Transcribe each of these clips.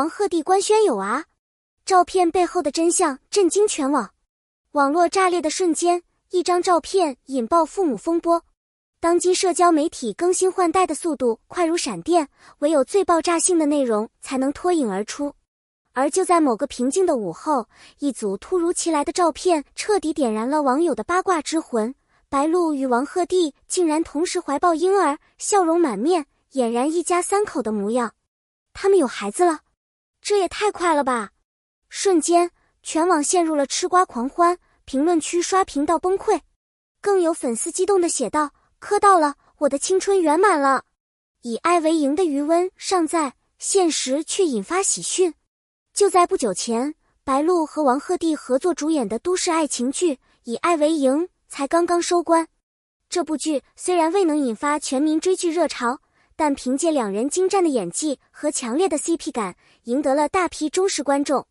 王鹤棣官宣有啊！照片背后的真相震惊全网。网络炸裂的瞬间，一张照片引爆父母风波。当今社交媒体更新换代的速度快如闪电，唯有最爆炸性的内容才能脱颖而出。而就在某个平静的午后，一组突如其来的照片彻底点燃了网友的八卦之魂。白鹿与王鹤棣竟然同时怀抱婴儿，笑容满面，俨然一家三口的模样。他们有孩子了，这也太快了吧！瞬间，全网陷入了吃瓜狂欢，评论区刷屏到崩溃。更有粉丝激动地写道：磕到了，我的青春圆满了。以爱为营的余温尚在，现实却引发喜讯。就在不久前，白鹿和王鹤棣合作主演的都市爱情剧《以爱为营》才刚刚收官。这部剧虽然未能引发全民追剧热潮，但凭借两人精湛的演技和强烈的 CP 感，赢得了大批忠实观众。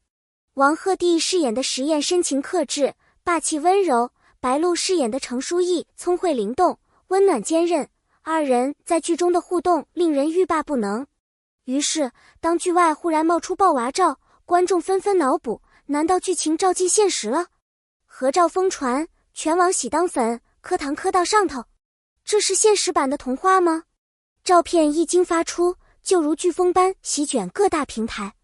王鹤棣饰演的实验深情克制，霸气温柔；白鹿饰演的程书意聪慧灵动，温暖坚韧。二人在剧中的互动令人欲罢不能。于是，当剧外忽然冒出抱娃照，观众纷纷脑补，难道剧情照进现实了？合照疯传，全网喜当粉，磕糖磕到上头。这是现实版的童话吗？照片一经发出，就如飓风般席卷各大平台。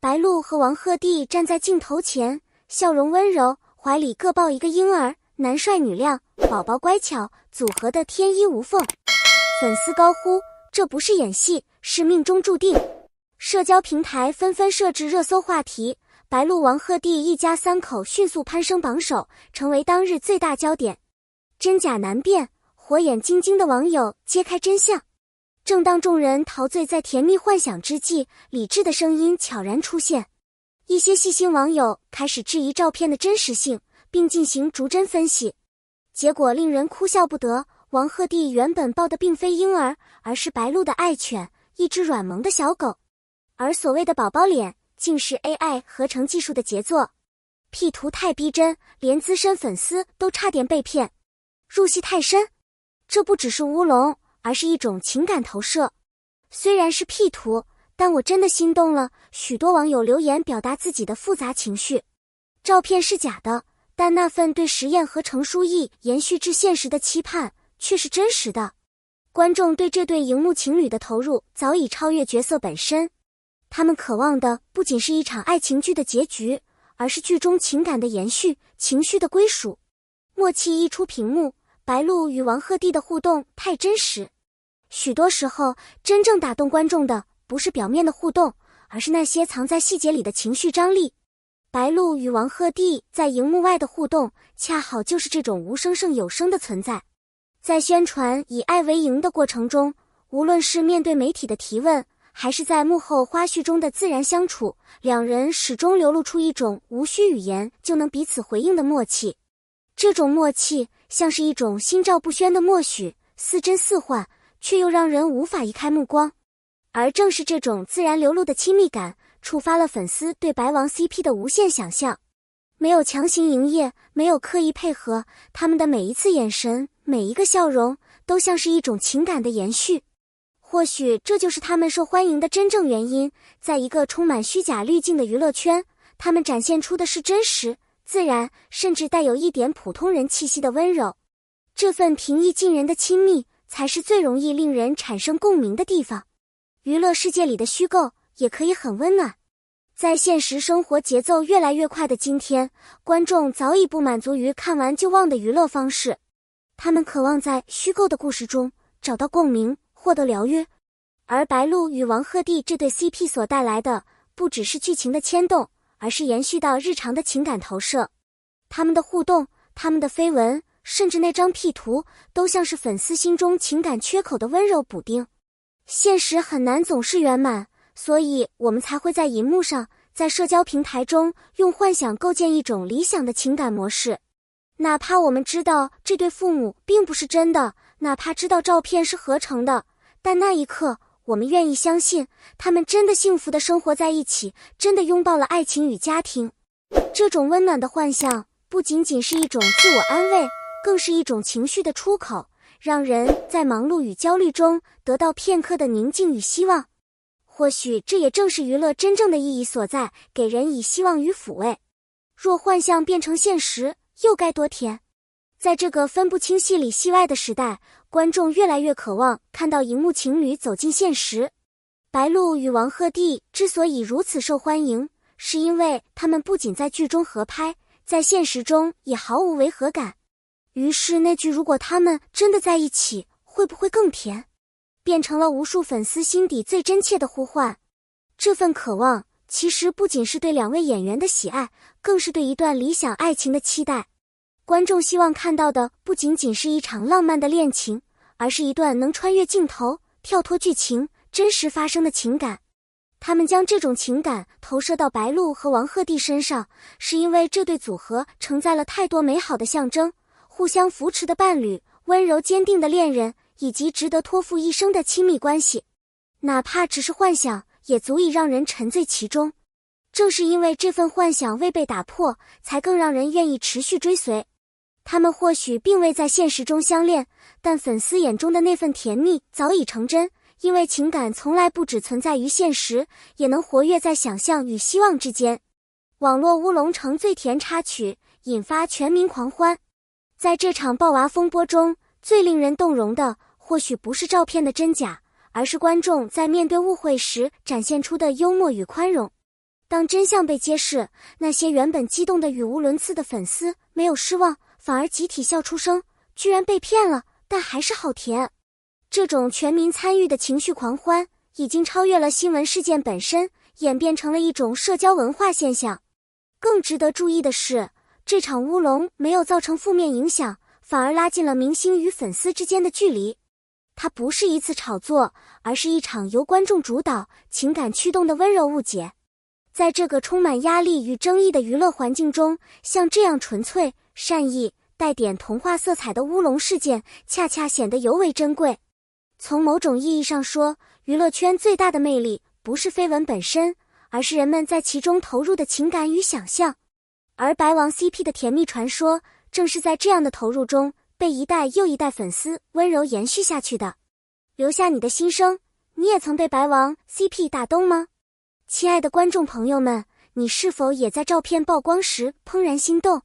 白鹿和王鹤棣站在镜头前，笑容温柔，怀里各抱一个婴儿，男帅女靓，宝宝乖巧，组合的天衣无缝。粉丝高呼，这不是演戏，是命中注定。社交平台纷纷设置热搜话题，白鹿王鹤棣一家三口迅速攀升榜首，成为当日最大焦点。真假难辨，火眼金睛的网友揭开真相。正当众人陶醉在甜蜜幻想之际，理智的声音悄然出现。一些细心网友开始质疑照片的真实性，并进行逐帧分析。结果令人哭笑不得，王鹤棣原本抱的并非婴儿，而是白鹿的爱犬，一只软萌的小狗。而所谓的宝宝脸，竟是 AI 合成技术的杰作。P 图太逼真，连资深粉丝都差点被骗。入戏太深，这不只是乌龙，而是一种情感投射。虽然是 P 图，但我真的心动了。许多网友留言表达自己的复杂情绪。照片是假的，但那份对实验和程书意延续至现实的期盼却是真实的。观众对这对荧幕情侣的投入早已超越角色本身。他们渴望的不仅是一场爱情剧的结局，而是剧中情感的延续，情绪的归属。默契一出屏幕，白鹿与王鹤棣的互动太真实。许多时候，真正打动观众的不是表面的互动，而是那些藏在细节里的情绪张力。白鹿与王鹤棣在荧幕外的互动，恰好就是这种无声胜有声的存在。在宣传以爱为营的过程中，无论是面对媒体的提问，还是在幕后花絮中的自然相处，两人始终流露出一种无需语言就能彼此回应的默契。这种默契像是一种心照不宣的默许，似真似幻，却又让人无法移开目光。而正是这种自然流露的亲密感，触发了粉丝对白王 CP 的无限想象。没有强行营业，没有刻意配合，他们的每一次眼神，每一个笑容，都像是一种情感的延续。或许这就是他们受欢迎的真正原因，在一个充满虚假滤镜的娱乐圈，他们展现出的是真实、自然，甚至带有一点普通人气息的温柔。这份平易近人的亲密，才是最容易令人产生共鸣的地方。娱乐世界里的虚构，也可以很温暖。在现实生活节奏越来越快的今天，观众早已不满足于看完就忘的娱乐方式，他们渴望在虚构的故事中找到共鸣，获得疗愈。而白鹿与王鹤棣这对 CP 所带来的，不只是剧情的牵动，而是延续到日常的情感投射。他们的互动，他们的绯闻，甚至那张 P 图，都像是粉丝心中情感缺口的温柔补丁。现实很难总是圆满，所以我们才会在荧幕上，在社交平台中，用幻想构建一种理想的情感模式。哪怕我们知道这对父母并不是真的，哪怕知道照片是合成的，但那一刻，我们愿意相信，他们真的幸福地生活在一起，真的拥抱了爱情与家庭。这种温暖的幻想，不仅仅是一种自我安慰，更是一种情绪的出口，让人在忙碌与焦虑中得到片刻的宁静与希望。或许这也正是娱乐真正的意义所在，给人以希望与抚慰。若幻象变成现实，又该多甜。在这个分不清戏里戏外的时代，观众越来越渴望看到荧幕情侣走进现实。白鹿与王鹤棣之所以如此受欢迎，是因为他们不仅在剧中合拍，在现实中也毫无违和感。于是那句如果他们真的在一起，会不会更甜，变成了无数粉丝心底最真切的呼唤。这份渴望其实不仅是对两位演员的喜爱，更是对一段理想爱情的期待。观众希望看到的不仅仅是一场浪漫的恋情，而是一段能穿越镜头、跳脱剧情、真实发生的情感。他们将这种情感投射到白鹿和王鹤棣身上，是因为这对组合承载了太多美好的象征，互相扶持的伴侣，温柔坚定的恋人，以及值得托付一生的亲密关系。哪怕只是幻想，也足以让人沉醉其中。正是因为这份幻想未被打破，才更让人愿意持续追随。他们或许并未在现实中相恋，但粉丝眼中的那份甜蜜早已成真，因为情感从来不只存在于现实，也能活跃在想象与希望之间。网络乌龙成最甜插曲，引发全民狂欢。在这场抱娃风波中，最令人动容的或许不是照片的真假，而是观众在面对误会时展现出的幽默与宽容。当真相被揭示，那些原本激动的语无伦次的粉丝没有失望，反而集体笑出声，居然被骗了，但还是好甜。这种全民参与的情绪狂欢，已经超越了新闻事件本身，演变成了一种社交文化现象。更值得注意的是，这场乌龙没有造成负面影响，反而拉近了明星与粉丝之间的距离。它不是一次炒作，而是一场由观众主导、情感驱动的温柔误解。在这个充满压力与争议的娱乐环境中，像这样纯粹、善意、带点童话色彩的乌龙事件，恰恰显得尤为珍贵。从某种意义上说，娱乐圈最大的魅力不是绯闻本身，而是人们在其中投入的情感与想象。而白王 CP 的甜蜜传说，正是在这样的投入中，被一代又一代粉丝温柔延续下去的。留下你的心声，你也曾被白王 CP 打动吗？亲爱的观众朋友们，你是否也在照片曝光时怦然心动？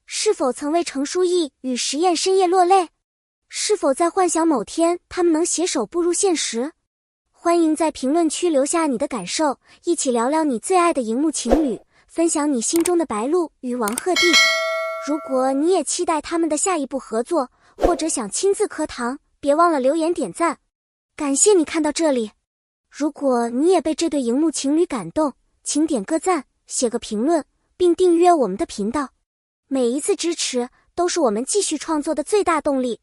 是否曾为程书毅与石燕深夜落泪？是否在幻想某天他们能携手步入现实？欢迎在评论区留下你的感受，一起聊聊你最爱的荧幕情侣，分享你心中的白鹿与王鹤棣。如果你也期待他们的下一步合作，或者想亲自磕糖，别忘了留言点赞。感谢你看到这里。如果你也被这对荧幕情侣感动，请点个赞，写个评论，并订阅我们的频道。每一次支持都是我们继续创作的最大动力。